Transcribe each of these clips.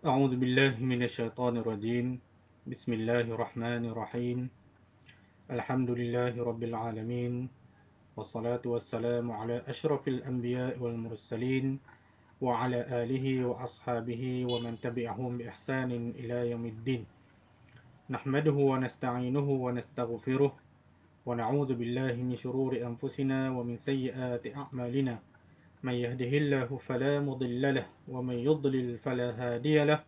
أعوذ بالله من الشيطان الرجيم. بسم الله الرحمن الرحيم. الحمد لله رب العالمين، والصلاة والسلام على أشرف الأنبياء والمرسلين وعلى آله وأصحابه ومن تبعهم بإحسان إلى يوم الدين. نحمده ونستعينه ونستغفره ونعوذ بالله من شرور أنفسنا ومن سيئات أعمالنا. من يهده الله فلا مضل له ومن يضلل فلا هادي له.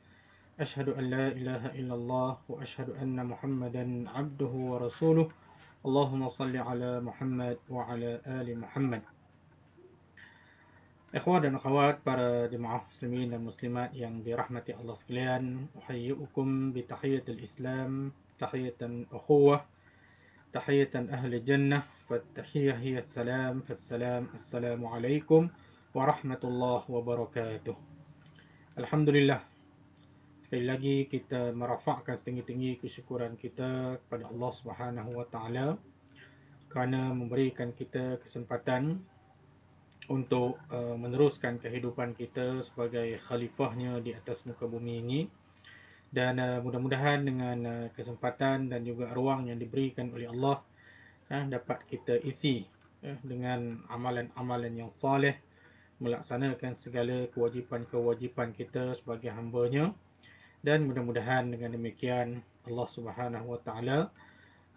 أشهد أن لا إله إلا الله وأشهد أن محمدا عبده ورسوله. اللهم صل على محمد وعلى آل محمد. Ikhwan dan akhwat, para jemaah muslimin dan muslimat yang dirahmati Allah sekalian, uhayyukum bi tahiyatil Islam, tahiyatan ukhuwah, tahiyatan ahli jannah, fattahiyah hiya salam, fassalam, assalamu alaikum warahmatullahi wabarakatuh. Alhamdulillah, sekali lagi kita merafakkan setinggi-tinggi kesyukuran kita kepada Allah Subhanahu wa taala kerana memberikan kita kesempatan untuk meneruskan kehidupan kita sebagai khalifahnya di atas muka bumi ini. Dan mudah-mudahan dengan kesempatan dan juga ruang yang diberikan oleh Allah, dapat kita isi dengan amalan-amalan yang soleh, melaksanakan segala kewajipan-kewajipan kita sebagai hamba-Nya. Dan mudah-mudahan dengan demikian Allah Subhanahu wa taala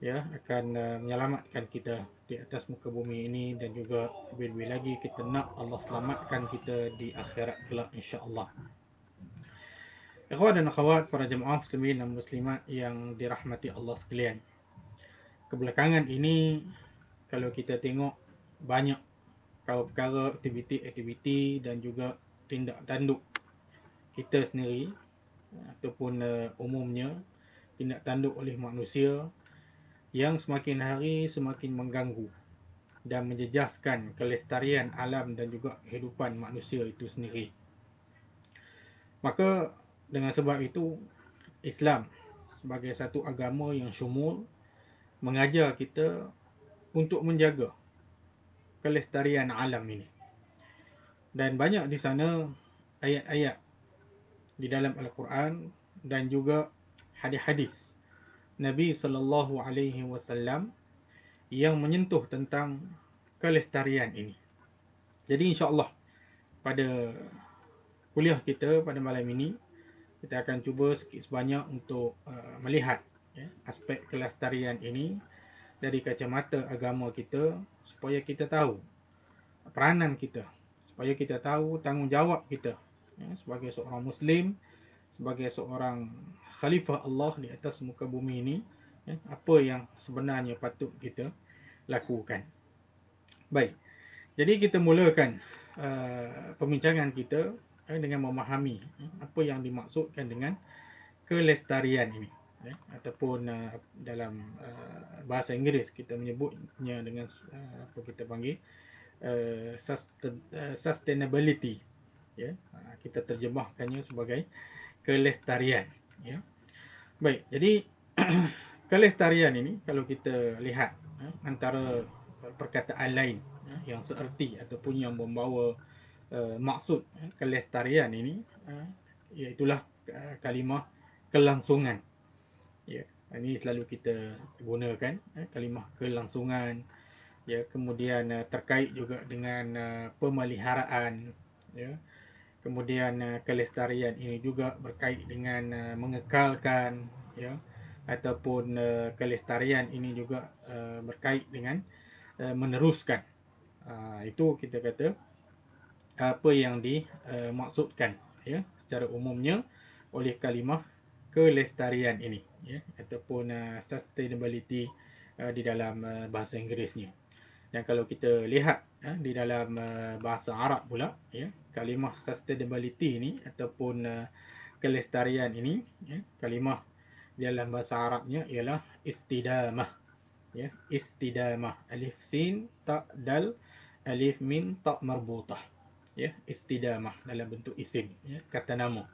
akan menyelamatkan kita di atas muka bumi ini, dan juga lebih-lebih lagi kita nak Allah selamatkan kita di akhirat kelak, insya-Allah. Ikhwan dan akhwat, para jemaah muslimin dan muslimat yang dirahmati Allah sekalian. Kebelakangan ini kalau kita tengok banyak perkara aktiviti dan juga tindak tanduk kita sendiri ataupun umumnya tindak tanduk oleh manusia yang semakin hari semakin mengganggu dan menjejaskan kelestarian alam dan juga kehidupan manusia itu sendiri. Maka dengan sebab itu, Islam sebagai satu agama yang syumul mengajar kita untuk menjaga kelestarian alam ini. Dan banyak di sana ayat-ayat di dalam Al-Quran dan juga hadis-hadis Nabi sallallahu alaihi wasallam yang menyentuh tentang kelestarian ini. Jadi insya-Allah pada kuliah kita pada malam ini kita akan cuba sikit sebanyak untuk melihat aspek kelestarian ini dari kacamata agama kita, supaya kita tahu peranan kita, supaya kita tahu tanggungjawab kita sebagai seorang Muslim, sebagai seorang khalifah Allah di atas muka bumi ini, apa yang sebenarnya patut kita lakukan. Baik, jadi kita mulakan pembincangan kita dengan memahami apa yang dimaksudkan dengan kelestarian ini, ataupun dalam bahasa Inggeris kita menyebutnya dengan apa kita panggil sustainability, kita terjemahkannya sebagai kelestarian. Baik, jadi kelestarian ini kalau kita lihat antara perkataan lain yang seerti ataupun yang membawa maksud kelestarian ini, iaitulah kalimah kelangsungan. Ini selalu kita gunakan, kalimah kelangsungan. Kemudian terkait juga dengan pemeliharaan. Kemudian kelestarian ini juga berkait dengan mengekalkan, ataupun kelestarian ini juga berkait dengan meneruskan. Itu kita kata apa yang dimaksudkan secara umumnya oleh kalimah kelestarian ini, ataupun sustainability di dalam bahasa Inggerisnya. Dan kalau kita lihat di dalam bahasa Arab pula, kalimah sustainability ini ataupun kelestarian ini, kalimah di dalam bahasa Arabnya ialah istidamah. Istidamah, alif sin ta dal, alif min ta marbutah. Istidamah dalam bentuk isim, kata nama,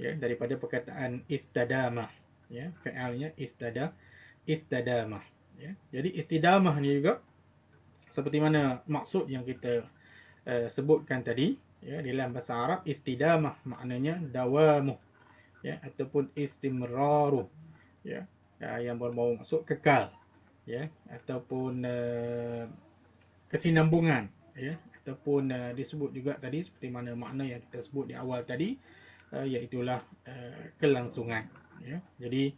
daripada perkataan istadamah, fi'alnya istadamah. Jadi istidamah ni juga seperti mana maksud yang kita sebutkan tadi, dalam bahasa Arab istidamah maknanya dawamu, ya, ataupun istimraru, ya, yang berbau maksud kekal, ya, ataupun kesinambungan, ya, ataupun disebut juga tadi seperti mana makna yang kita sebut di awal tadi, iaitulah kelangsungan, ya. Jadi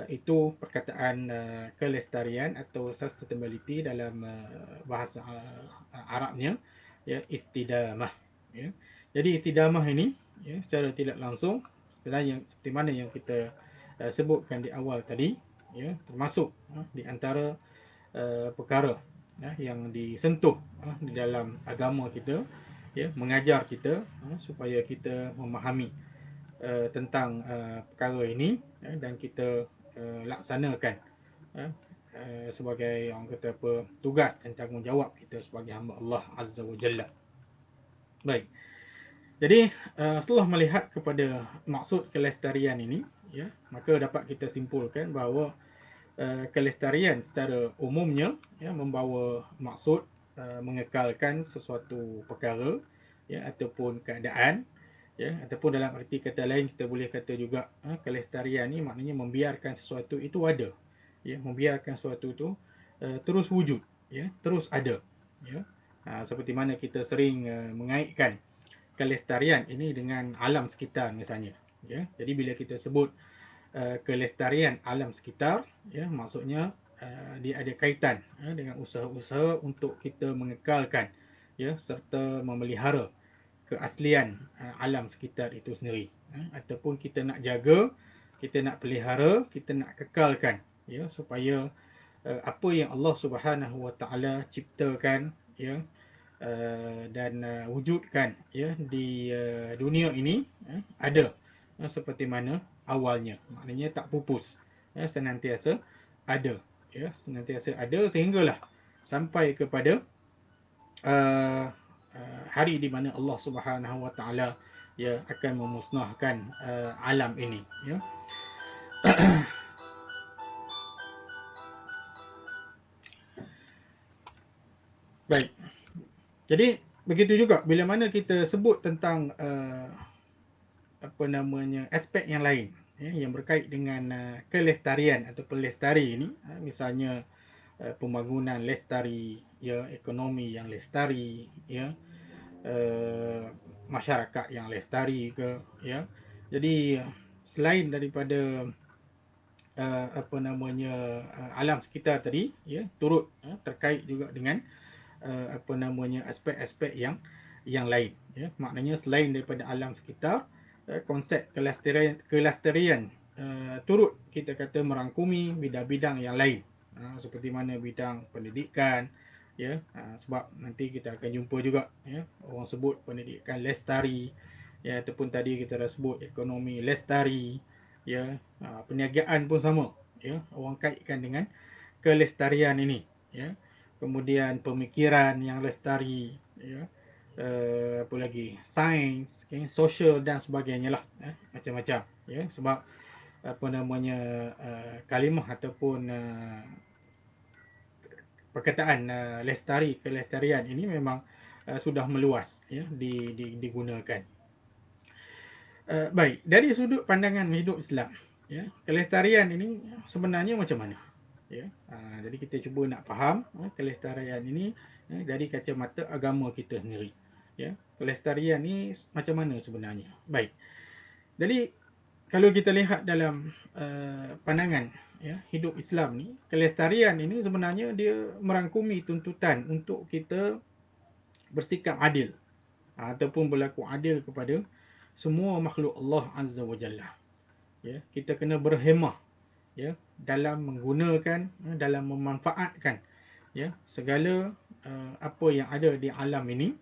itu perkataan kelestarian atau sustainability dalam bahasa Arabnya, ya, istidamah, ya. Jadi istidamah ini, ya, secara tidak langsung sebenarnya seperti mana yang kita sebutkan di awal tadi, ya, termasuk di antara perkara yang disentuh di dalam agama kita, ya, mengajar kita supaya kita memahami tentang perkara ini, dan kita laksanakan sebagai orang kata apa, tugas dan tanggungjawab kita sebagai hamba Allah Azza wa Jalla. Baik. Jadi setelah melihat kepada maksud kelestarian ini, ya, maka dapat kita simpulkan bahawa kelestarian secara umumnya, ya, membawa maksud mengekalkan sesuatu perkara, ya, ataupun keadaan, ya, ataupun dalam arti kata lain kita boleh kata juga kelestarian ni maknanya membiarkan sesuatu itu ada, ya, membiarkan sesuatu itu terus wujud, ya, terus ada, ya. Seperti mana kita sering mengaitkan kelestarian ini dengan alam sekitar misalnya, ya. Jadi bila kita sebut kelestarian alam sekitar, ya, maksudnya dia ada kaitan dengan usaha-usaha untuk kita mengekalkan, ya, serta memelihara keaslian alam sekitar itu sendiri, ataupun kita nak jaga, kita nak pelihara, kita nak kekalkan, ya, supaya apa yang Allah Subhanahu Wa Taala ciptakan, ya, dan wujudkan, ya, di dunia ini ada seperti mana awalnya, maknanya tak pupus, senantiasa ada, ya, senantiasa ada sehinggalah sampai kepada hari di mana Allah Subhanahu Wa Taala, ya, akan memusnahkan alam ini, ya. Baik. Jadi begitu juga bila mana kita sebut tentang apa namanya, aspek yang lain, ya, yang berkait dengan kelestarian atau pelestari ini, misalnya pembangunan lestari, ya, ekonomi yang lestari, ya, masyarakat yang lestari ke, ya. Jadi selain daripada apa namanya, alam sekitar tadi, ya, turut terkait juga dengan apa namanya, aspek-aspek yang lain, ya. Maknanya selain daripada alam sekitar, konsep kelestarian turut kita kata merangkumi bidang-bidang yang lain, seperti mana bidang pendidikan, ya, sebab nanti kita akan jumpa juga, ya, orang sebut pendidikan lestari, ya, ataupun tadi kita dah sebut ekonomi lestari, ya, perniagaan pun sama, ya, orang kaitkan dengan kelestarian ini, ya. Kemudian pemikiran yang lestari, ya, apa lagi, sains, okay, sosial dan sebagainya lah, macam-macam, ya. Sebab apa namanya, kalimah ataupun perkataan lestari, kelestarian ini memang sudah meluas, ya, digunakan. Baik, dari sudut pandangan hidup Islam, ya, kelestarian ini sebenarnya macam mana? Ya, jadi kita cuba nak faham kelestarian ini dari kacamata agama kita sendiri. Ya, kelestarian ni macam mana sebenarnya? Baik. Jadi kalau kita lihat dalam pandangan, ya, hidup Islam ni, kelestarian ini sebenarnya dia merangkumi tuntutan untuk kita bersikap adil, ataupun berlaku adil kepada semua makhluk Allah Azza wa Jalla. Ya, kita kena berhemah, ya, dalam menggunakan, dalam memanfaatkan, ya, segala apa yang ada di alam ini,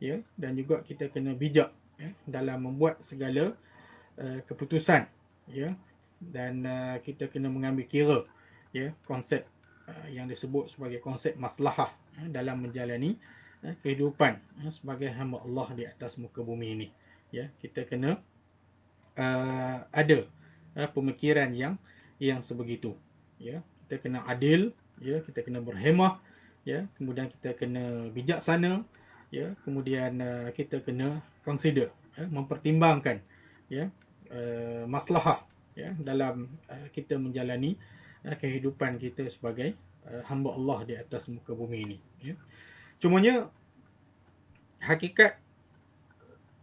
ya, dan juga kita kena bijak, ya, dalam membuat segala keputusan, ya, dan kita kena mengambil kira, ya, konsep yang disebut sebagai konsep maslahah dalam menjalani kehidupan sebagai hamba Allah di atas muka bumi ini, ya. Kita kena ada pemikiran yang sebegitu, ya. Kita kena adil, ya, kita kena berhemah, ya, kemudian kita kena bijaksana, ya, kemudian kita kena consider, ya, mempertimbangkan, ya, maslahah ya dalam kita menjalani kehidupan kita sebagai hamba Allah di atas muka bumi ini ya. Cumanya hakikat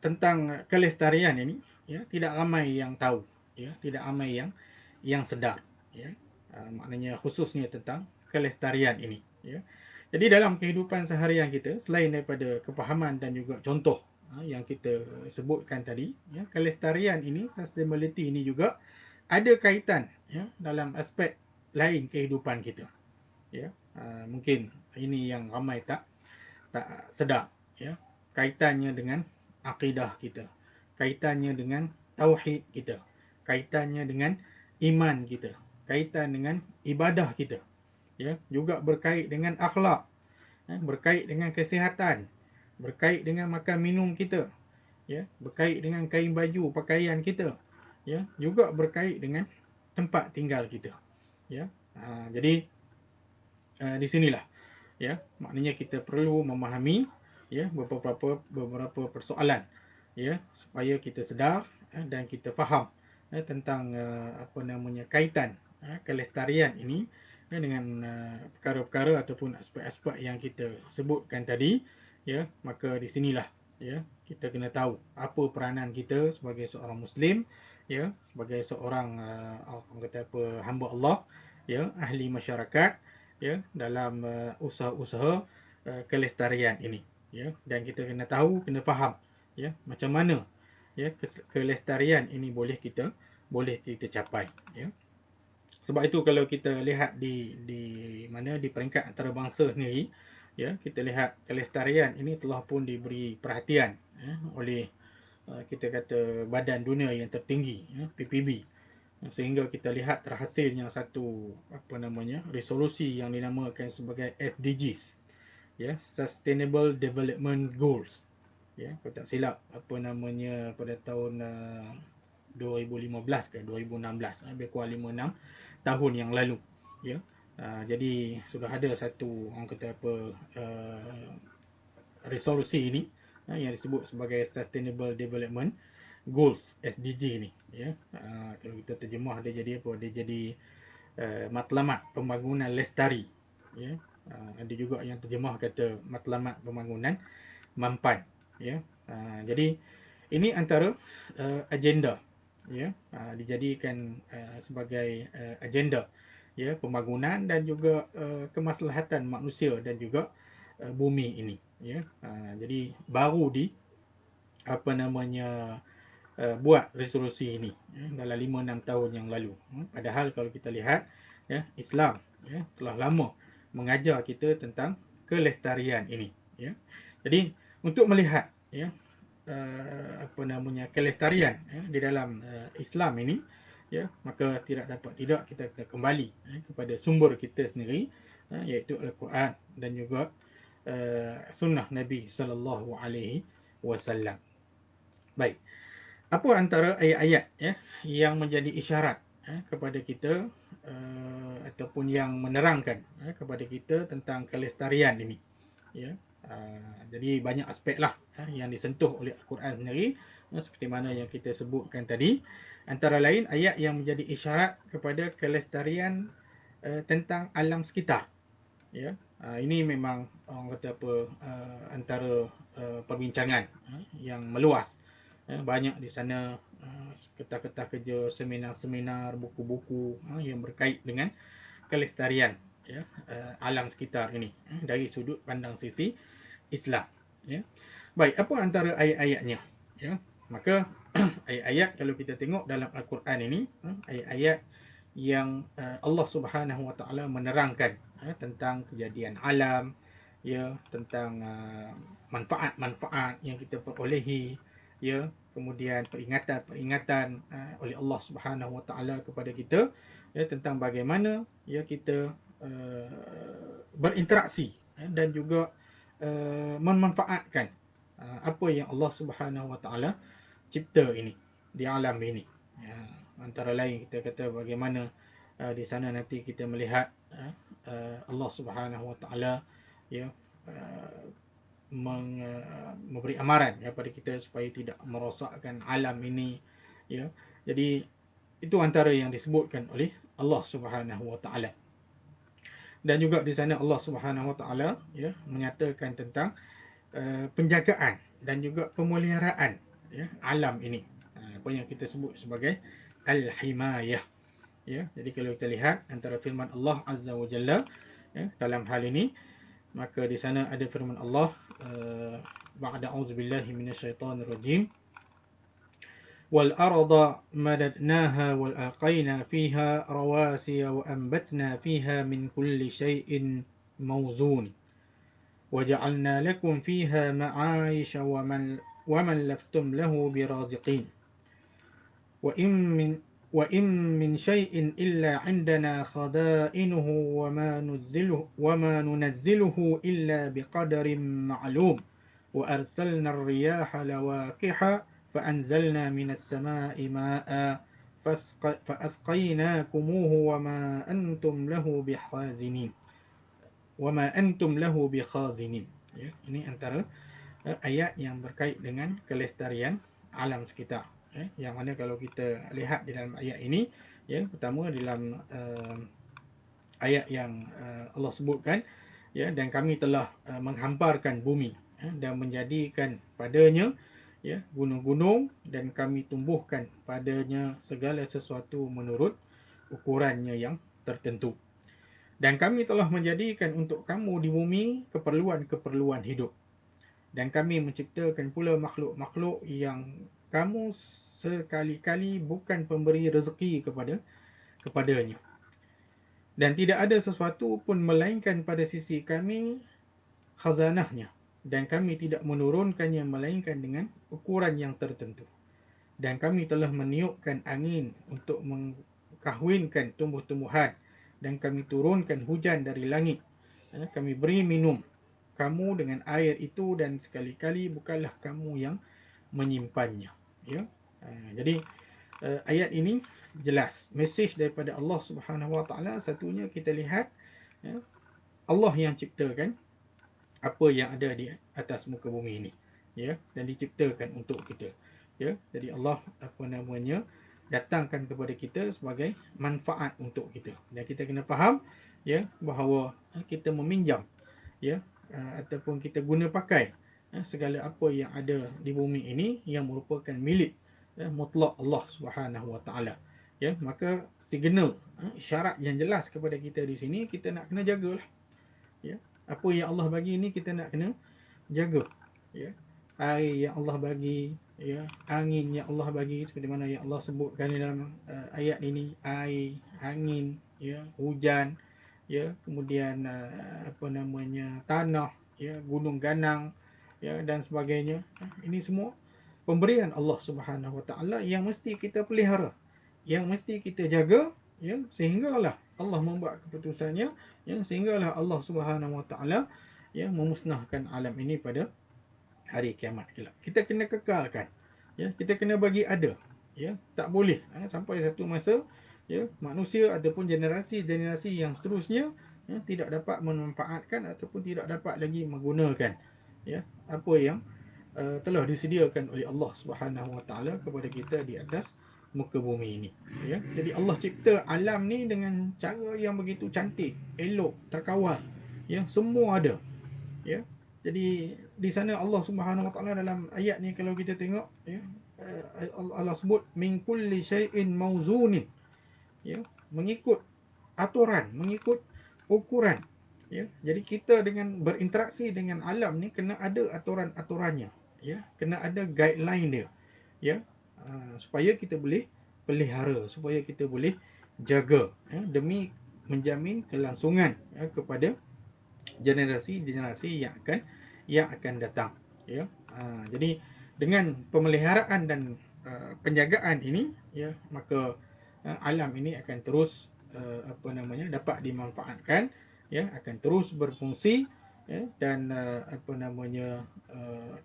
tentang kelestarian ini ya tidak ramai yang tahu ya, tidak ramai yang sedar ya. Maknanya khususnya tentang kelestarian ini ya. Jadi dalam kehidupan seharian kita, selain daripada kepahaman dan juga contoh yang kita sebutkan tadi ya, kelestarian ini, sustainability ini juga ada kaitan ya dalam aspek lain kehidupan kita ya. Mungkin ini yang ramai tak sedar ya, kaitannya dengan akidah kita, kaitannya dengan tauhid kita, kaitannya dengan iman kita, kaitan dengan ibadah kita ya, juga berkait dengan akhlak berkait dengan kesihatan, berkait dengan makan minum kita ya, berkait dengan kain baju pakaian kita ya, juga berkait dengan tempat tinggal kita ya. Jadi di sinilah ya, maknanya kita perlu memahami ya beberapa persoalan ya, supaya kita sedar dan kita faham tentang apa namanya kaitan kelestarian ini dengan perkara-perkara ataupun aspek-aspek yang kita sebutkan tadi ya. Maka di sinilah ya kita kena tahu apa peranan kita sebagai seorang muslim ya, sebagai seorang orang kata apa, hamba Allah ya, ahli masyarakat ya, dalam usaha-usaha kelestarian ini ya. Dan kita kena tahu, kena faham ya macam mana ya kelestarian ini boleh kita capai ya. Sebab itu kalau kita lihat di mana di peringkat antarabangsa sendiri ya, kita lihat kelestarian ini telah pun diberi perhatian ya, oleh kita kata badan dunia yang tertinggi ya, PBB, sehingga kita lihat terhasilnya satu apa namanya resolusi yang dinamakan sebagai SDGs ya, Sustainable Development Goals ya. Kalau tak silap apa namanya pada tahun 2015 ke 2016, lebih kurang 5-6 tahun yang lalu ya. Jadi sudah ada satu orang kata apa resolusi ini yang disebut sebagai Sustainable Development Goals SDG ni ya. Kalau kita terjemah dia jadi apa, dia jadi matlamat pembangunan lestari ya. Ada juga yang terjemah kata matlamat pembangunan mampan ya. Jadi ini antara agenda ya, dijadikan sebagai agenda ya, pembangunan dan juga kemaslahatan manusia dan juga bumi ini ya. Jadi baru di apa namanya buat resolusi ini ya, dalam 5-6 tahun yang lalu. Padahal kalau kita lihat ya, Islam ya telah lama mengajar kita tentang kelestarian ini ya. Jadi untuk melihat ya apa namanya kelestarian ya, di dalam Islam ini ya, maka tidak dapat tidak kita kena kembali kepada sumber kita sendiri iaitu Al-Quran dan juga sunnah Nabi sallallahu alaihi wasallam. Baik. Apa antara ayat-ayat ya yang menjadi isyarat kepada kita ataupun yang menerangkan kepada kita tentang kelestarian ini ya. Jadi banyak aspek lah yang disentuh oleh Al-Quran sendiri seperti mana yang kita sebutkan tadi. Antara lain ayat yang menjadi isyarat kepada kelestarian tentang alam sekitar ya. Ini memang orang kata apa antara perbincangan yang meluas. Banyak di sana ketah-ketah kerja, seminar-seminar, buku-buku yang berkait dengan kelestarian ya, alam sekitar ini dari sudut pandang sisi Islam ya. Baik, apa antara ayat-ayatnya ya? Maka ayat-ayat kalau kita tengok dalam Al-Quran ini ayat-ayat yang Allah Subhanahu Wa Taala menerangkan tentang kejadian alam ya, tentang manfaat-manfaat yang kita perolehi ya, kemudian peringatan-peringatan oleh Allah Subhanahu Wa Taala kepada kita ya, tentang bagaimana ya kita berinteraksi dan juga memanfaatkan apa yang Allah Subhanahu Wa Taala cipta ini di alam ini ya. Antara lain kita kata bagaimana di sana nanti kita melihat Allah Subhanahu Wa Taala ya memberi amaran kepada kita supaya tidak merosakkan alam ini ya, Jadi itu antara yang disebutkan oleh Allah Subhanahu wa taala. Dan juga di sana Allah Subhanahu wa taala ya menyatakan tentang penjagaan dan juga pemeliharaan ya alam ini. Apa yang kita sebut sebagai al-himayah. Ya, jadi kalau kita lihat antara firman Allah Azza wa Jalla ya, dalam hal ini, maka di sana ada firman Allah ba'da auzubillahi minasyaitonir rajim, wal arda madadnaha wal alqaina fiha rawasiya wa anbatna fiha min kulli syai'in mawzun وجعلنا لكم فيها معايش ومن لستم له برازقين وإن من وإن من شيء إلا عندنا خزائنه وما ننزله إلا بقدر معلوم وأرسلنا الرياح لواقح فأنزلنا من السماء ماء فأسقيناكموه وما أنتم له بخازنين. Ya, ini antara ayat yang berkait dengan kelestarian alam sekitar. Yang mana kalau kita lihat di dalam ayat ini, ya, pertama dalam ayat yang Allah sebutkan, ya, dan kami telah menghamparkan bumi dan menjadikan padanya ya gunung-gunung, dan kami tumbuhkan padanya segala sesuatu menurut ukurannya yang tertentu. Dan kami telah menjadikan untuk kamu di bumi keperluan-keperluan hidup. Dan kami menciptakan pula makhluk-makhluk yang kamu sekali-kali bukan pemberi rezeki kepadanya. Dan tidak ada sesuatu pun melainkan pada sisi kami khazanahnya. Dan kami tidak menurunkannya melainkan dengan ukuran yang tertentu. Dan kami telah meniupkan angin untuk mengkahwinkan tumbuh-tumbuhan. Dan kami turunkan hujan dari langit. Kami beri minum kamu dengan air itu, dan sekali-kali bukanlah kamu yang menyimpannya. Ya. Jadi ayat ini jelas mesej daripada Allah Subhanahu Wa Taala. Satunya kita lihat ya, Allah yang ciptakan apa yang ada di atas muka bumi ini, ya, dan diciptakan untuk kita. Ya, jadi Allah datangkan kepada kita sebagai manfaat untuk kita. Dan kita kena faham ya bahawa kita meminjam ya ataupun kita guna pakai segala apa yang ada di bumi ini yang merupakan milik mutlak Allah Subhanahu Wa Taala. Ya, maka signal isyarat yang jelas kepada kita di sini, kita nak kena jagalah. Ya, apa yang Allah bagi ini kita nak kena jaga. Ya, air yang Allah bagi, ya, angin yang Allah bagi, seperti mana yang Allah sebutkan dalam ayat ini, air, angin, ya, hujan, ya, kemudian tanah, ya, gunung ganang, ya, dan sebagainya. Ini semua pemberian Allah Subhanahu Wa Taala yang mesti kita pelihara, yang mesti kita jaga, ya, sehinggalah Allah membuat keputusannya, ya, sehinggalah Allah Subhanahu Wa Taala ya memusnahkan alam ini pada hari kiamat kelak. Kita kena kekalkan, ya, kita kena bagi ada, ya, tak boleh sampai satu masa ya manusia ataupun generasi-generasi yang seterusnya ya, tidak dapat memanfaatkan ataupun tidak dapat lagi menggunakan ya apa yang telah disediakan oleh Allah Subhanahu Wa Taala kepada kita di atas muka bumi ini. Ya, jadi Allah cipta alam ni dengan cara yang begitu cantik, elok, terkawal. Ya, semua ada. Ya, jadi di sana Allah Subhanahu Wa Taala dalam ayat ni kalau kita tengok, ya, Allah sebut min kulli syai'in mawzunin. Ya, mengikut aturan, mengikut ukuran. Ya, jadi kita dengan berinteraksi dengan alam ni kena ada aturan-aturannya. Ya, kena ada guideline dia. Ya, supaya kita boleh pelihara, supaya kita boleh jaga ya, demi menjamin kelangsungan ya, kepada generasi-generasi yang akan datang. Ya, jadi dengan pemeliharaan dan penjagaan ini, ya, maka alam ini akan terus dapat dimanfaatkan, ya, akan terus berfungsi, ya, dan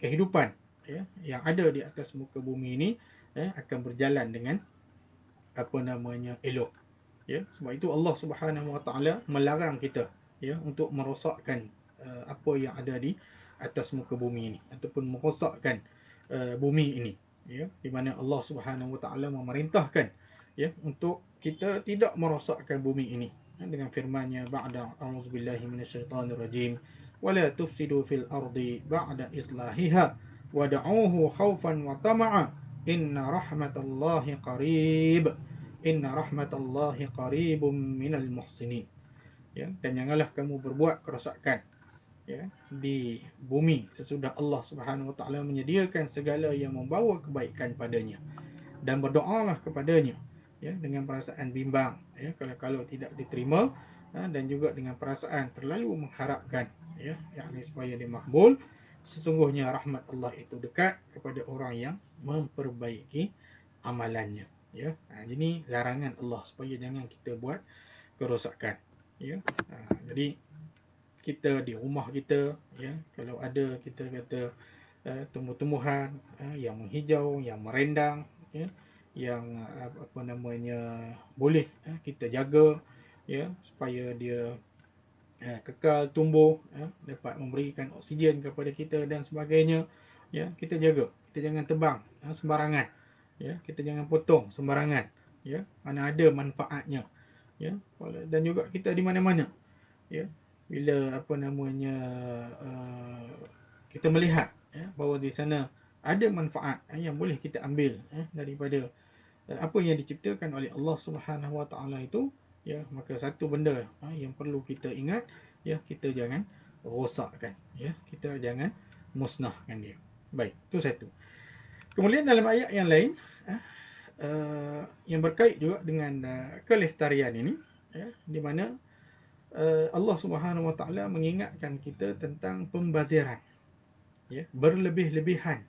kehidupan ya yang ada di atas muka bumi ini akan berjalan dengan elok. Ya, sebab itu Allah Subhanahu Wa Taala melarang kita ya untuk merosakkan apa yang ada di atas muka bumi ini ataupun merosakkan bumi ini. ya, di mana Allah Subhanahu Wa Taala memerintahkan, ya, untuk kita tidak merosakkan bumi ini, ya, dengan firman-Nya ba'da a'udzubillahi minasyaitonir rajim wala tufsidu fil ardi ba'da islahiha wad'uuhu khaufan wa tama'a inna rahmatallahi qarib inna rahmatallahi qaribum minal muhsinin, ya, dan janganlah kamu berbuat kerosakan, ya, di bumi sesudah Allah Subhanahu Wa Taala menyediakan segala yang membawa kebaikan padanya, dan berdoalah kepadanya, ya, dengan perasaan bimbang, ya, kalau tidak diterima, dan juga dengan perasaan terlalu mengharapkan, ya, yakni supaya dia makbul. Sesungguhnya rahmat Allah itu dekat kepada orang yang memperbaiki amalannya, ya. Jadi larangan Allah supaya jangan kita buat kerosakan, ya. Jadi kita di rumah kita, ya, kalau ada kita kata tumbuh-tumbuhan yang menghijau, yang merendang, ya, yang apa namanya boleh kita jaga, ya, supaya dia kekal tumbuh, dapat memberikan oksigen kepada kita dan sebagainya, ya, kita jaga, kita jangan tebang sembarangan, ya, kita jangan potong sembarangan, ya, mana ada manfaatnya, ya, dan juga kita di mana-mana, ya, bila apa namanya kita melihat, ya, bahawa di sana ada manfaat yang boleh kita ambil daripada apa yang diciptakan oleh Allah Subhanahu Wa Taala itu, ya, maka satu benda yang perlu kita ingat, ya, kita jangan rosakkan, ya, kita jangan musnahkan dia. Baik, itu satu. Kemudian dalam ayat yang lain, yang berkait juga dengan kelestarian ini, ya, di mana Allah Subhanahu Wa Taala mengingatkan kita tentang pembaziran, ya, berlebih-lebihan,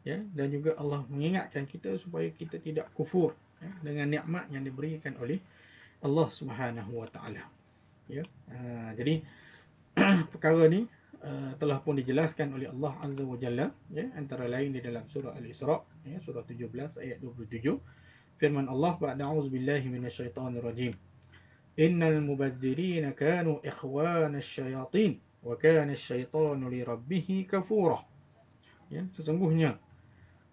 ya, dan juga Allah mengingatkan kita supaya kita tidak kufur, ya, dengan nikmat yang diberikan oleh Allah Subhanahu Wa Taala, ya. Jadi perkara ni telah pun dijelaskan oleh Allah Azza wa Jalla, ya, antara lain di dalam surah Al-Isra, ya, surah 17 ayat 27, firman Allah ba'da a'udzubillahi minasyaitonir rajim innal mubazzirina kanu ikhwanasy syayatin wa kana asy-syaitanu li rabbih kafura, ya, sesungguhnya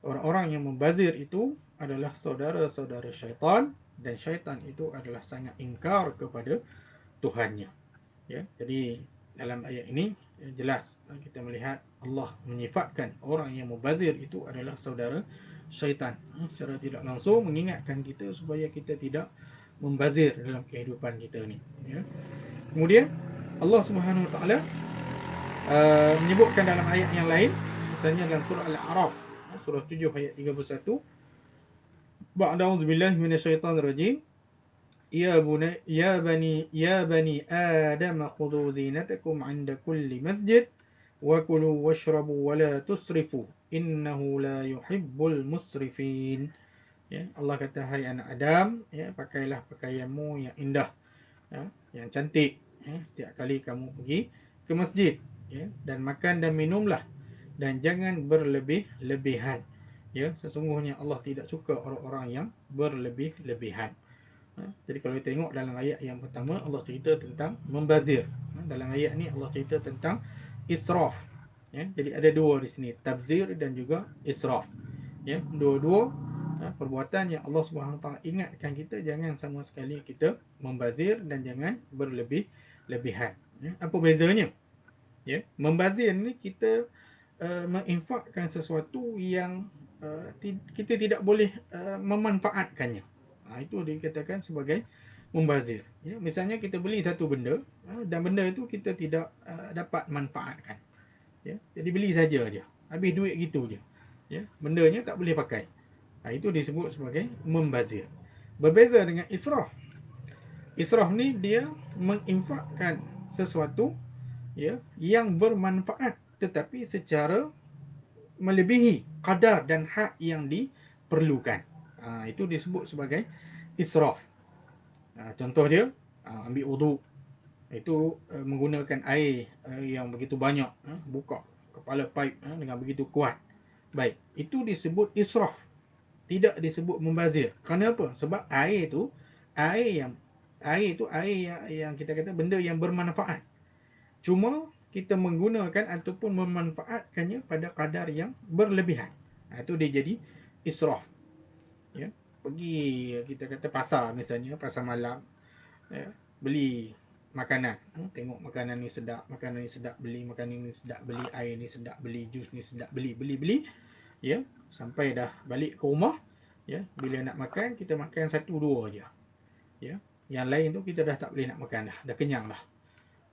orang-orang yang membazir itu adalah saudara-saudara syaitan, dan syaitan itu adalah sangat ingkar kepada Tuhannya, ya. Jadi dalam ayat ini jelas kita melihat Allah menyifatkan orang yang mubazir itu adalah saudara syaitan, secara tidak langsung mengingatkan kita supaya kita tidak membazir dalam kehidupan kita ni, ya. Kemudian Allah Subhanahu Wa Taala menyebutkan dalam ayat yang lain, misalnya dalam surah Al-A'raf, surah 7 ayat 31, ba'da'udzu billahi minasyaitonir rajim ya bani adam khudhu zinatakum 'inda kulli masjid wa kulu washrabu wa la tusrifu innahu la yuhibbul musrifin, ya, Allah kata, hai anak Adam, ya, pakailah pakaianmu yang indah, ya, yang cantik, ya, setiap kali kamu pergi ke masjid, ya, dan makan dan minumlah dan jangan berlebih-lebihan, ya, sesungguhnya Allah tidak suka orang-orang yang berlebih-lebihan. Jadi kalau kita tengok dalam ayat yang pertama Allah cerita tentang membazir, dalam ayat ni Allah cerita tentang israf, ya. Jadi ada dua di sini, tabzir dan juga israf, ya. Dua-dua perbuatan yang Allah Subhanahu Taala ingatkan kita jangan sama sekali kita membazir dan jangan berlebih-lebihan, ya. Apa bezanya? Ya, membazir ni kita menginfakkan sesuatu yang kita tidak boleh memanfaatkannya. Itu dikatakan sebagai membazir, ya. Misalnya kita beli satu benda dan benda itu kita tidak dapat manfaatkan, ya. Jadi beli saja dia, habis duit gitu je, ya. Bendanya tak boleh pakai. Itu disebut sebagai membazir. Berbeza dengan israf. Israf ni dia menginfakkan sesuatu, ya, yang bermanfaat tetapi secara melebihi kadar dan had yang diperlukan. Itu disebut sebagai israf. Contoh dia, ambil wudu, itu menggunakan air yang begitu banyak, buka kepala paip dengan begitu kuat. Baik, itu disebut israf, tidak disebut membazir. Kenapa? Sebab air itu air yang kita kata benda yang bermanfaat. Cuma kita menggunakan ataupun memanfaatkannya pada kadar yang berlebihan. Itu dia jadi israf. Ya, pergi kita kata pasar misalnya, pasar malam, ya, beli makanan, tengok makanan ni sedap, makanan ni sedap, beli makanan ni sedap, beli air ni sedap, beli jus ni sedap, beli, ya, sampai dah balik ke rumah, ya, bila nak makan kita makan satu dua aja, ya, yang lain tu kita dah tak boleh nak makan dah kenyang dah,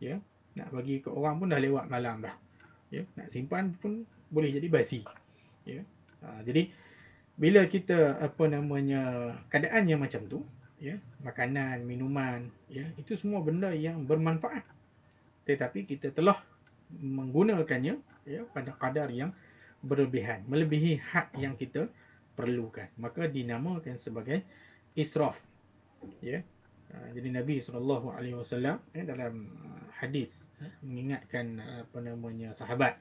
ya, nak bagi ke orang pun dah lewat malam dah, ya, nak simpan pun boleh jadi basi, ya. Jadi bila kita keadaannya macam tu, ya, makanan, minuman, ya, itu semua benda yang bermanfaat, tetapi kita telah menggunakannya, ya, pada kadar yang berlebihan, melebihi had yang kita perlukan, maka dinamakan sebagai israf, ya. Jadi Nabi SAW, dalam hadis, mengingatkan sahabat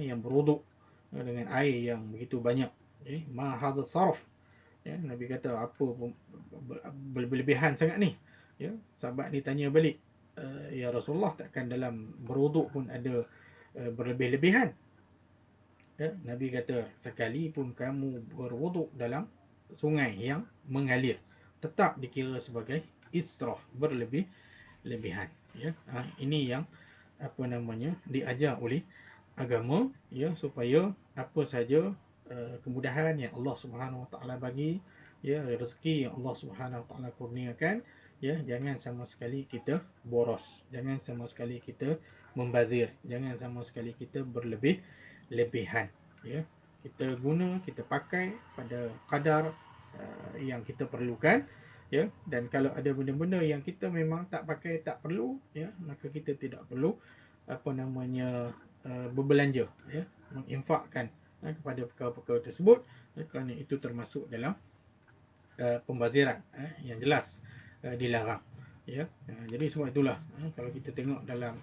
yang berwuduk dengan air yang begitu banyak, ma hadha sarf, ya, Nabi kata apa berlebihan sangat ni, ya. Sahabat ni tanya balik, ya Rasulullah, takkan dalam berwuduk pun ada berlebih-lebihan, ya? Nabi kata sekalipun kamu berwuduk dalam sungai yang mengalir, tetap dikira sebagai israf, berlebih-lebihan, ya. Ini yang diajar oleh agama, ya, supaya apa saja kemudahan yang Allah Subhanahu Wa Taala bagi, ya, rezeki yang Allah Subhanahu Wa Taala kurniakan, ya, jangan sama sekali kita boros, jangan sama sekali kita membazir, jangan sama sekali kita berlebihan, ya. Kita guna, kita pakai pada kadar yang kita perlukan, ya. Dan kalau ada benda-benda yang kita memang tak pakai, tak perlu, ya, maka kita tidak perlu berbelanja, ya, menginfakkan kepada perkara-perkara tersebut, kerana itu termasuk dalam pembaziran yang jelas dilarang, ya. Jadi sebab itulah, kalau kita tengok dalam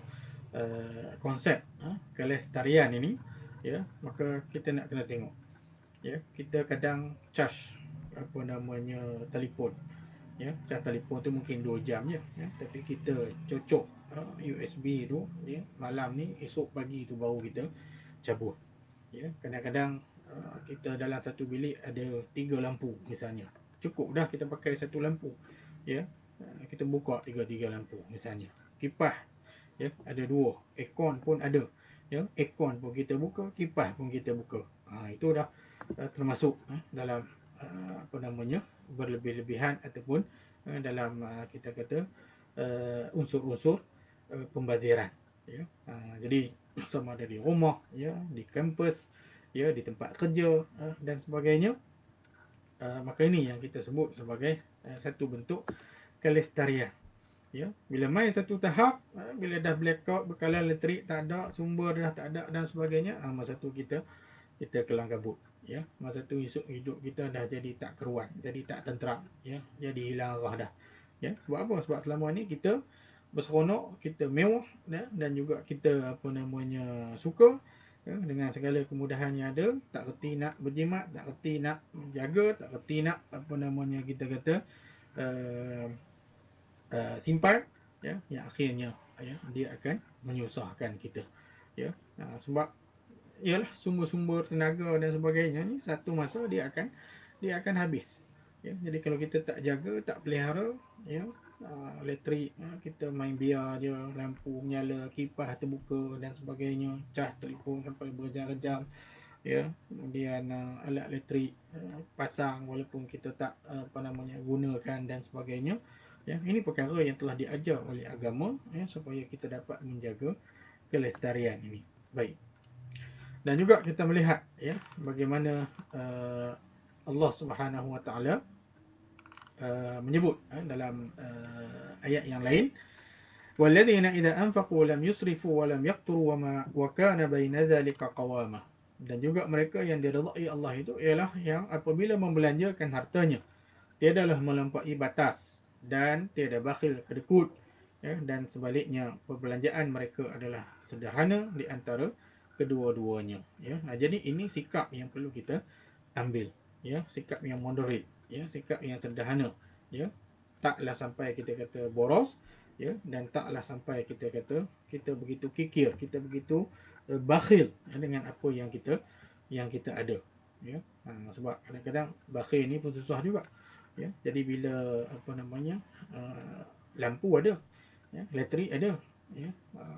konsep kelestarian ini, ya, maka kita nak kena tengok, ya, kita kadang charge telefon, ya, charge telefon tu mungkin 2 jam je, ya, tapi kita cocok USB tu, ya, malam ni, esok pagi tu baru kita cabut, ya. Kadang-kadang kita dalam satu bilik ada 3 lampu misalnya, cukup dah kita pakai satu lampu, ya. Kita buka 3 lampu misalnya. Kipas, ya, ada 2, aircon pun ada, ya, aircon pun kita buka, kipas pun kita buka. Itu dah termasuk dalam berlebih-lebihan, ataupun dalam kita kata unsur-unsur pembaziran, ya. Jadi sama ada di rumah, ya, di kampus, ya, di tempat kerja, dan sebagainya, maka ini yang kita sebut sebagai satu bentuk kelestarian, ya. Bila main satu tahap, bila dah blackout, bekalan elektrik tak ada, sumber dah tak ada dan sebagainya, masa tu kita kelang kabut, ya. Masa tu hidup kita dah jadi tak keruan, jadi tak tenteram, ya, jadi hilang arah dah, ya. Sebab apa? Sebab selama ni kita berseronok, kita mewah, ya, dan juga kita suka, ya, dengan segala kemudahan yang ada, tak reti nak berjimat, tak reti nak menjaga, tak reti nak kita kata simpan, ya, yang akhirnya, ya, dia akan menyusahkan kita, ya. Sebab ialah sumber-sumber tenaga dan sebagainya ni, satu masa dia akan habis, ya. Jadi kalau kita tak jaga, tak pelihara, ya, elektrik, kita main biar je, lampu menyala, kipas terbuka dan sebagainya, cas telefon sampai berjam-jam, ya. Kemudian alat elektrik pasang walaupun kita tak gunakan dan sebagainya, ya. Ini perkara yang telah diajar oleh agama, ya, supaya kita dapat menjaga kelestarian ini. Baik. Dan juga kita melihat, ya, bagaimana Allah Subhanahu Wa Taala menyebut dalam ayat yang lain, walladzina idza anfaqu lam yusrifu wa lam yaqturu wa kana baina zalika qawama. Dan juga mereka yang diridai Allah itu ialah yang apabila membelanjakan hartanya, tiadalah melampaui batas dan tiada bakhil kedekut, ya, dan sebaliknya perbelanjaan mereka adalah sederhana di antara kedua-duanya, ya. Jadi ini sikap yang perlu kita ambil, ya, sikap yang moderate, ya, sikap yang sederhana, ya. Taklah sampai kita kata boros, ya, dan taklah sampai kita kata kita begitu kikir, kita begitu bakhil, ya, dengan apa yang kita ada, ya. Sebab kadang-kadang bakhil ni pun susah juga, ya. Jadi bila apa namanya, lampu ada, ya, elektrik ada, ya,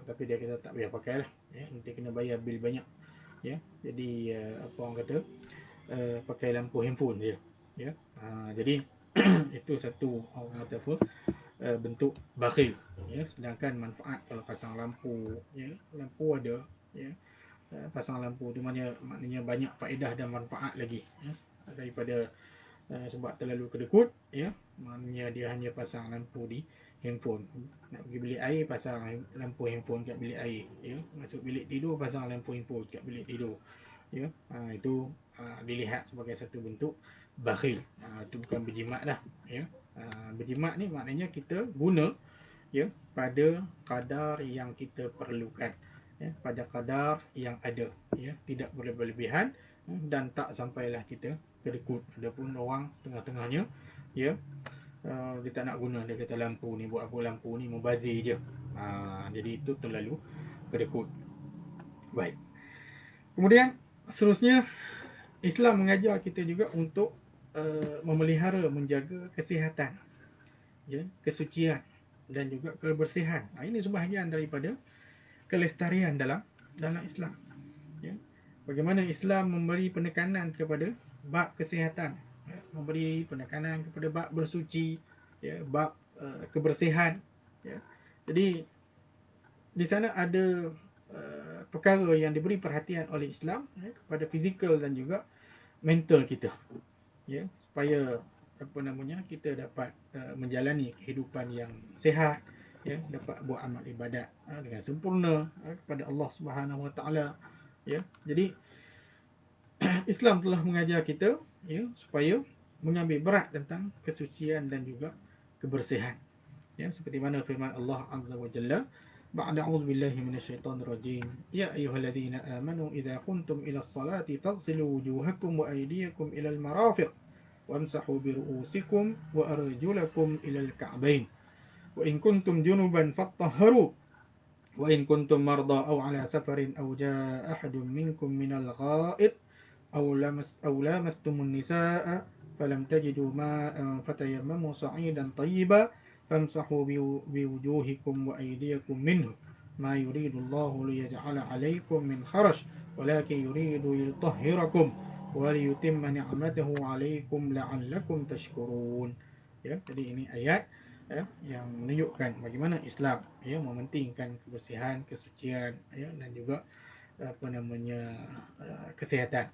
tapi dia kata tak payah pakai lah, ya, nanti kena bayar bil banyak, ya. Jadi apa orang kata, pakai lampu handphone dia, ya. Jadi itu satu orang kata apa, bentuk bakhil, ya. Sedangkan manfaat kalau pasang lampu, ya, lampu ada, ya, pasang lampu tu maknanya banyak faedah dan manfaat lagi, ya, daripada sebab terlalu kedekut, ya, maknanya dia hanya pasang lampu di handphone. Nak pergi bilik air, pasang lampu handphone kat bilik air, ya. Masuk bilik tidur, pasang lampu handphone kat bilik tidur, ya. Itu dilihat sebagai satu bentuk bakhil. Itu bukan berjimat lah, ya. Berjimat ni maknanya kita guna, ya, pada kadar yang kita perlukan, ya, pada kadar yang ada, ya, tidak berlebihan, dan tak sampailah kita kedekut. Adapun orang setengah-tengahnya, ya, dia tak nak guna, dia kata lampu ni buat apa, lampu ni membazir je. Jadi itu terlalu kedekut. Baik. Kemudian seterusnya, Islam mengajar kita juga untuk memelihara, menjaga kesihatan, ya, kesucian dan juga kebersihan. Ini sebahagian daripada kelestarian dalam Islam, ya. Bagaimana Islam memberi penekanan kepada bab kesihatan, ya, memberi penekanan kepada bab bersuci, ya, bab kebersihan, ya. Jadi di sana ada perkara yang diberi perhatian oleh Islam, ya, kepada fizikal dan juga mental kita, ya, supaya apa namanya, kita dapat menjalani kehidupan yang sihat, ya, dapat buat amal ibadat dengan sempurna kepada Allah Subhanahu Wa Taala, ya. Jadi Islam telah mengajar kita, ya, supaya mengambil berat tentang kesucian dan juga kebersihan, ya, seperti mana firman Allah Azza wa Jalla, ba'da a'udzu billahi minasyaitonir rajim, ya ayyuhalladzina amanu idza kuntum ilas salati faghsilu wujuhakum wa aydiyakum ilal marafiq wamsahu bi ru'usikum wa arjulakum ilal ka'bain wa in kuntum junuban fattahharu wa in kuntum marda aw ala safarin aw jaa ahadun minkum minal gha'id أو لامستم النساء فلم تجدوا ماء فتيمموا صعيدا طيبا فامسحوا بوجوهكم وأيديكم منه ما يريد الله ليجعل عليكم من حرج ولكن يريد ليطهركم وليتم نعمته عليكم لعلكم تشكرون. Ya, jadi ini ayat, ya, yang menunjukkan bagaimana Islam, ya, mementingkan kebersihan, kesucian, ya, dan juga apa namanya, kesihatan.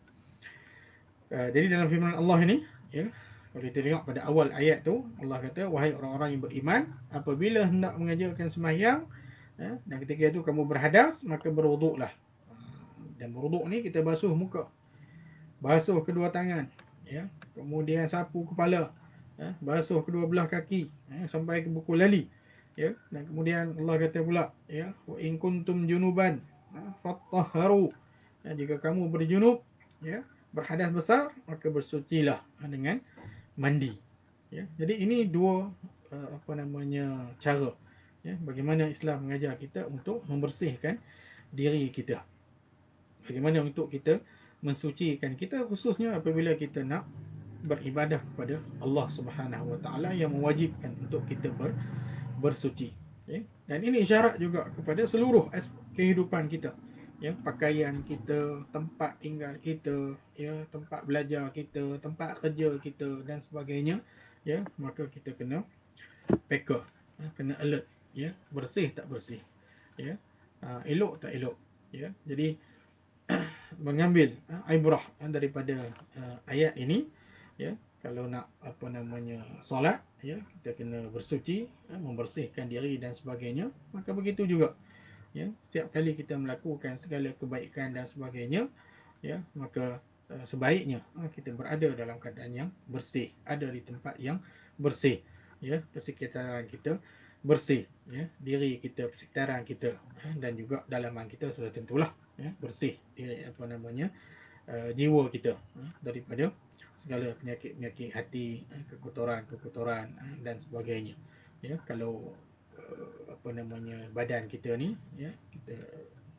Jadi dalam firman Allah ini, ya, kalau kita tengok pada awal ayat tu, Allah kata, wahai orang-orang yang beriman, apabila hendak mengajarkan sembahyang, ya, dan ketika itu kamu berhadas, maka berwuduklah. Dan berwuduk ni kita basuh muka, basuh kedua tangan, ya, kemudian sapu kepala, ya, basuh kedua belah kaki, ya, sampai ke buku lali, ya. Dan kemudian Allah kata pula, ya, wa in kuntum junuban fattahharu, ya, jika kamu berjunub, ya, berhadas besar, maka bersucilah dengan mandi, ya. Jadi ini dua apa namanya, cara, ya, bagaimana Islam mengajar kita untuk membersihkan diri kita, bagaimana untuk kita mensucikan kita, khususnya apabila kita nak beribadah kepada Allah Subhanahu Wa Taala yang mewajibkan untuk kita bersuci, ya. Dan ini isyarat juga kepada seluruh kehidupan kita, ya, pakaian kita, tempat tinggal kita, ya, tempat belajar kita, tempat kerja kita dan sebagainya, ya, maka kita kena peka, ya, kena alert, ya, bersih tak bersih, ya, elok tak elok, ya. Jadi mengambil ibrah daripada ayat ini, ya, kalau nak apa namanya solat, ya, kita kena bersuci, membersihkan diri dan sebagainya. Maka begitu juga, ya, setiap kali kita melakukan segala kebaikan dan sebagainya, ya, maka sebaiknya kita berada dalam keadaan yang bersih, ada di tempat yang bersih, ya, persekitaran kita bersih, ya, diri kita, persekitaran kita, dan juga dalaman kita sudah tentulah, ya, bersih, diri apa namanya, jiwa kita, daripada segala penyakit-penyakit hati, kekotoran-kekotoran dan sebagainya, ya. Kalau apa namanya, badan kita ni, ya, kita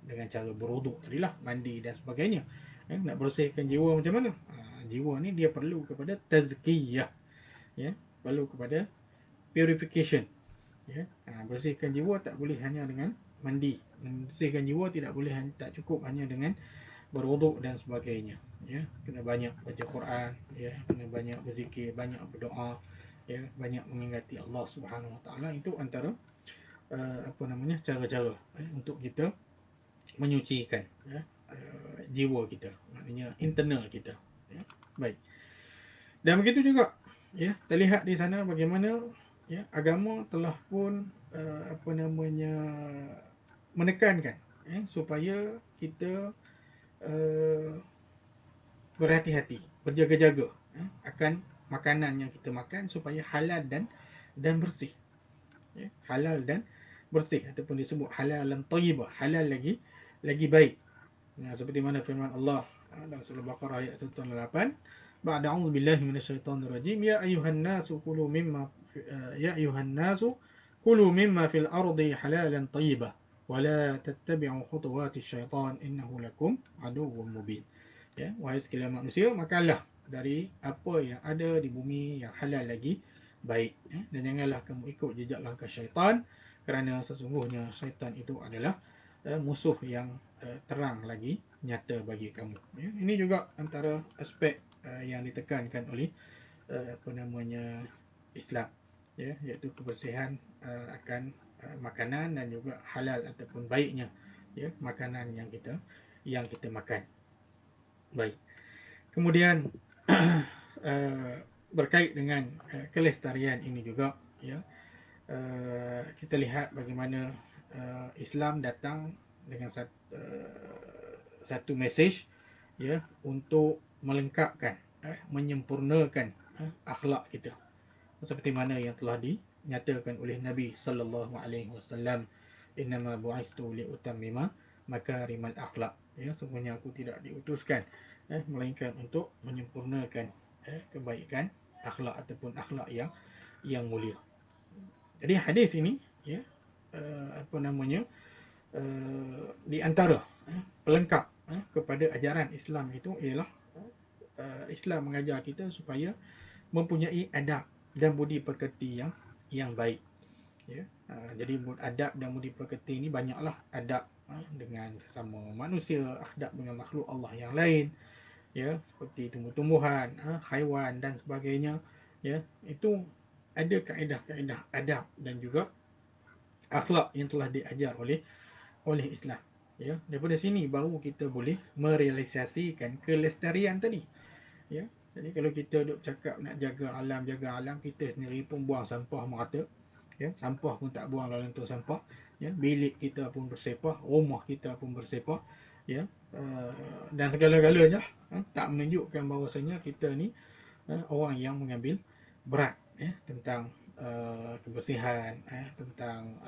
dengan cara berwuduk tadilah, mandi dan sebagainya, ya, nak bersihkan jiwa macam mana? jiwa ni dia perlu kepada tazkiyah, ya, perlu kepada purification, ya. Bersihkan jiwa tak boleh hanya dengan mandi. Membersihkan jiwa tidak boleh, tak cukup hanya dengan berwuduk dan sebagainya, ya. Kena banyak baca Quran, ya, kena banyak berzikir, banyak berdoa, ya, banyak mengingati Allah Subhanahu Wa Taala. Itu antara cara-cara untuk kita menyucikan, ya, jiwa kita, maknanya internal kita, ya. Baik. Dan begitu juga, ya, terlihat di sana bagaimana, ya, agama telah pun menekankan, ya, supaya kita berhati-hati, berjaga-jaga, ya, akan makanan yang kita makan supaya halal dan bersih, ya, halal dan bersih, ataupun disebut halalan thayyibah, halal lagi baik. Seperti mana firman Allah dalam surah Baqarah ayat 108, ba'da a'udzubillahi minasyaitonir rajim, ya ayuhan nasu kulu mimma fil ardi halalan thayyibah wa la tattabi'u khutuwatis syaitan innahu lakum aduwwum mubin. Ya, wahai sekalian manusia, makanlah dari apa yang ada di bumi yang halal lagi baik, ya, dan janganlah kamu ikut jejak langkah syaitan, kerana sesungguhnya syaitan itu adalah musuh yang terang lagi nyata bagi kamu, ya. Ini juga antara aspek yang ditekankan oleh Islam, ya, iaitu kebersihan akan makanan dan juga halal ataupun baiknya, ya, makanan yang kita makan. Baik. Kemudian berkait dengan kelestarian ini juga, ya, kita lihat bagaimana Islam datang dengan satu mesej, ya, untuk melengkapkan, menyempurnakan akhlak kita, seperti mana yang telah dinyatakan oleh Nabi sallallahu alaihi wasallam, innama bu'istu liutammima makarimal akhlak, ya, sesungguhnya aku tidak diutuskan melainkan untuk menyempurnakan kebaikan akhlak ataupun akhlak yang mulia. Jadi hadis ini, ya, di antara pelengkap kepada ajaran Islam itu ialah Islam mengajar kita supaya mempunyai adab dan budi pekerti yang baik, ya. Jadi adab dan budi pekerti ini banyaklah, adab dengan sesama manusia, adab dengan makhluk Allah yang lain, ya, seperti tumbuh-tumbuhan, haiwan dan sebagainya, ya. Itu ada kaedah-kaedah adab dan juga akhlak yang telah diajar oleh Islam, ya. Daripada sini baru kita boleh merealisasikan kelestarian tadi, ya. Jadi kalau kita duk cakap nak jaga alam, kita sendiri pun buang sampah merata, ya, sampah pun tak buang dalam tong sampah, ya, bilik kita pun bersepah, rumah kita pun bersepah, ya, dan segala-galanya tak menunjukkan bahawasanya kita ni orang yang mengambil berat, ya, tentang kebersihan, tentang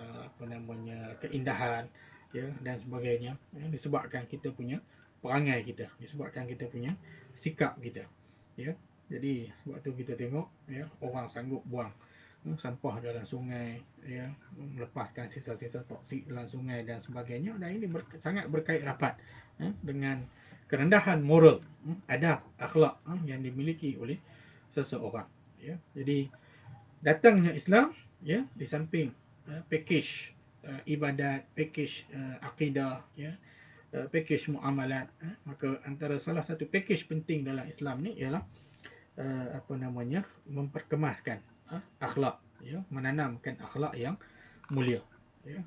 keindahan, ya, dan sebagainya, ya, disebabkan kita punya perangai kita, disebabkan kita punya sikap kita, ya. Jadi sebab tu kita tengok, ya, orang sanggup buang sampah dalam sungai, ya, melepaskan sisa-sisa toksik dalam sungai dan sebagainya, dan ini sangat berkait rapat dengan kerendahan moral, adab, akhlak yang dimiliki oleh seseorang, ya. Jadi datangnya Islam, ya, di samping package ibadat, package akidah, ya, package muamalat, maka antara salah satu package penting dalam Islam ni ialah memperkemaskan akhlak, ya, menanamkan akhlak yang mulia, ya.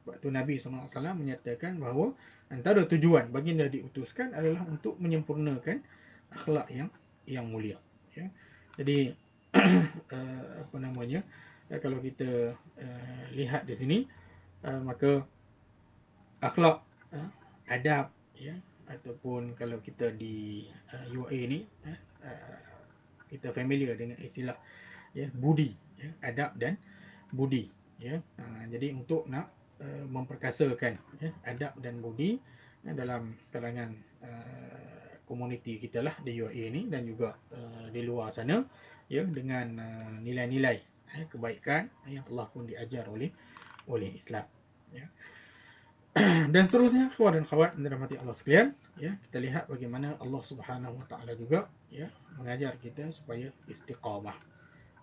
Sebab tu Nabi SAW menyatakan bahawa antara tujuan baginda diutuskan adalah untuk menyempurnakan akhlak yang mulia, ya. Jadi kalau kita lihat di sini, maka akhlak, adab, ya, ataupun kalau kita di UAE ni, kita familiar dengan istilah, ya, budi, ya, adab dan budi, ya. Jadi untuk nak memperkasakan, ya, adab dan budi dalam kalangan komuniti kita lah di UAE ni dan juga di luar sana, ya, dengan nilai-nilai kebaikan yang telah pun diajar oleh Islam, ya. Dan seterusnya, ikhwan dan akhwat yang dirahmati Allah sekalian, ya, kita lihat bagaimana Allah Subhanahu wa taala juga ya mengajar kita supaya istiqamah,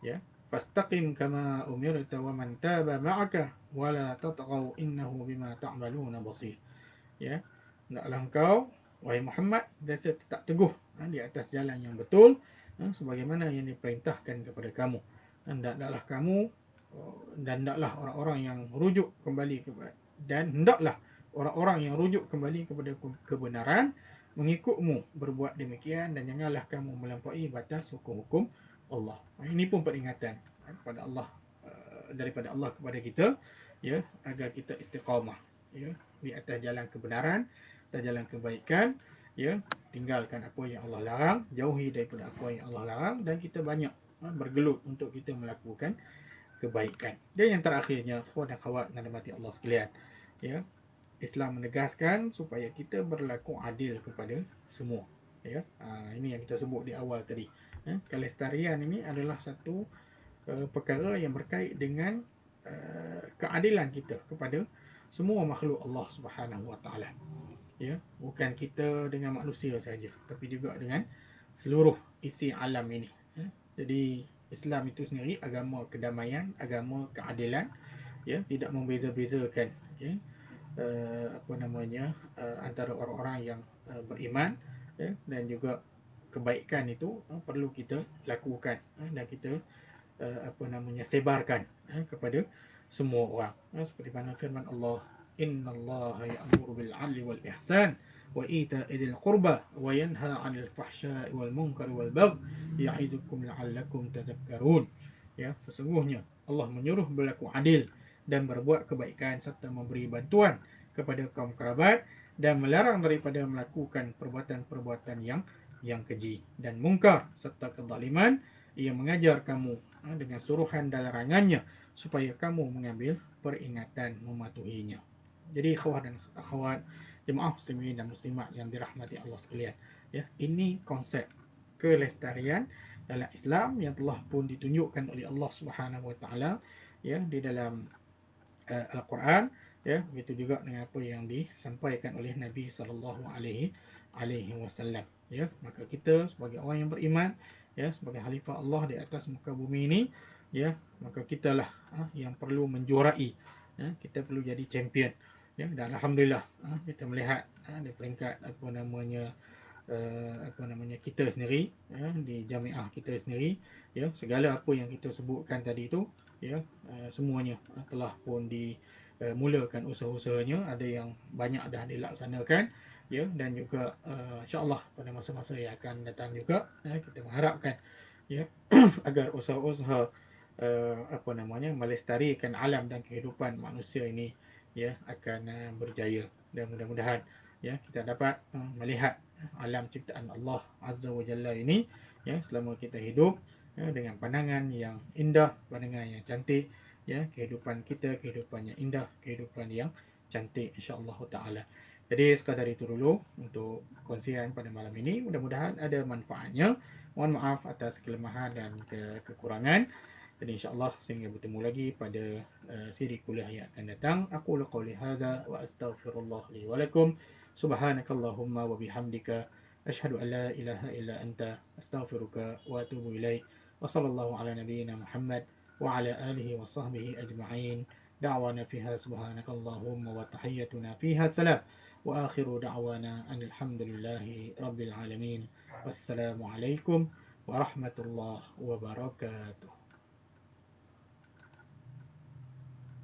ya. Fastaqim kama umirta wa man taba ma'aka wa la tatghaw innahu bima ta'maluna basir. Ya. Hendaklah engkau wahai Muhammad sentiasa tetap teguh di atas jalan yang betul sebagaimana yang diperintahkan kepada kamu. Hendaklah kamu dan hendaklah orang-orang yang rujuk kembali kepada dan hendaklah orang-orang yang rujuk kembali kepada kebenaran mengikutmu berbuat demikian dan janganlah kamu melampaui batas hukum-hukum Allah. Ini pun peringatan kepada Allah daripada Allah kepada kita ya agar kita istiqamah ya di atas jalan kebenaran dan jalan kebaikan ya tinggalkan apa yang Allah larang, jauhi daripada apa yang Allah larang dan kita banyak bergelut untuk kita melakukan kebaikan. Dan yang terakhirnya, ikhwan dan akhwat yang dirahmati Allah sekalian, ya, Islam menegaskan supaya kita berlaku adil kepada semua. Ya, ini yang kita sebut di awal tadi. Kelestarian ini adalah satu perkara yang berkait dengan keadilan kita kepada semua makhluk Allah Subhanahu Wa Taala. Ya, bukan kita dengan manusia saja, tapi juga dengan seluruh isi alam ini. Jadi Islam itu sendiri agama kedamaian, agama keadilan, ya, tidak membeza-bezakan, ya, antara orang-orang yang beriman, ya, dan juga kebaikan itu perlu kita lakukan dan kita sebarkan kepada semua orang. Seperti mana firman Allah, innallaha ya'muru bil 'adli wal ihsan wa ita'i dzil qurba wa yanha 'anil fahsya'i wal munkari wal baghi ya'izukum la'allakum tadhakkarun. Ya, sesungguhnya Allah menyuruh berlaku adil dan berbuat kebaikan serta memberi bantuan kepada kaum kerabat dan melarang daripada melakukan perbuatan-perbuatan yang keji dan mungkar serta kezaliman. Ia mengajar kamu dengan suruhan dan larangannya supaya kamu mengambil peringatan mematuhinya. Jadi ikhwah dan akhwat jemaah muslimin dan muslimat yang dirahmati Allah sekalian, ya, ini konsep kelestarian dalam Islam yang telah pun ditunjukkan oleh Allah Subhanahu wa taala ya di dalam Al-Quran, ya, begitu juga dengan apa yang disampaikan oleh Nabi sallallahu alaihi wasallam, ya. Maka kita sebagai orang yang beriman, ya, sebagai khalifah Allah di atas muka bumi ini, ya, maka kitalah yang perlu menjuarai, ya, kita perlu jadi champion, ya. Dan alhamdulillah kita melihat di peringkat kita sendiri, ya, di jamiah kita sendiri, ya, segala apa yang kita sebutkan tadi itu, ya, semuanya telah pun dimulakan usaha-usahanya, ada yang banyak dah dilaksanakan, ya, dan juga insya-Allah pada masa-masa yang akan datang juga kita mengharapkan, ya, agar usaha-usaha melestarikan alam dan kehidupan manusia ini, ya, akan berjaya dan mudah-mudahan, ya, kita dapat melihat alam ciptaan Allah Azza wa Jalla ini, ya, selama kita hidup, ya, dengan pandangan yang indah, pandangan yang cantik, ya, kehidupan kita kehidupan yang indah, kehidupan yang cantik insya-Allah taala. Jadi sekadar itu dulu untuk kongsian pada malam ini, mudah-mudahan ada manfaatnya. Mohon maaf atas kelemahan dan kekurangan. Dan insya-Allah sehingga bertemu lagi pada siri kuliah yang akan datang. Aku qauli hadza wa astaghfirullah li wa lakum. Subhanakallahumma wa bihamdika asyhadu an la ilaha illa anta astaghfiruka wa atubu ilaik. Wa sallallahu ala nabiyyina Muhammad wa ala alihi wa sahbihi ajma'in. Da'wana fiha subhanakallahumma wa tahiyyatuna fiha salam. Wa akhiru da'wana anil hamdulillahi rabbil alamin. Wassalamu alaikum warahmatullahi wabarakatuh.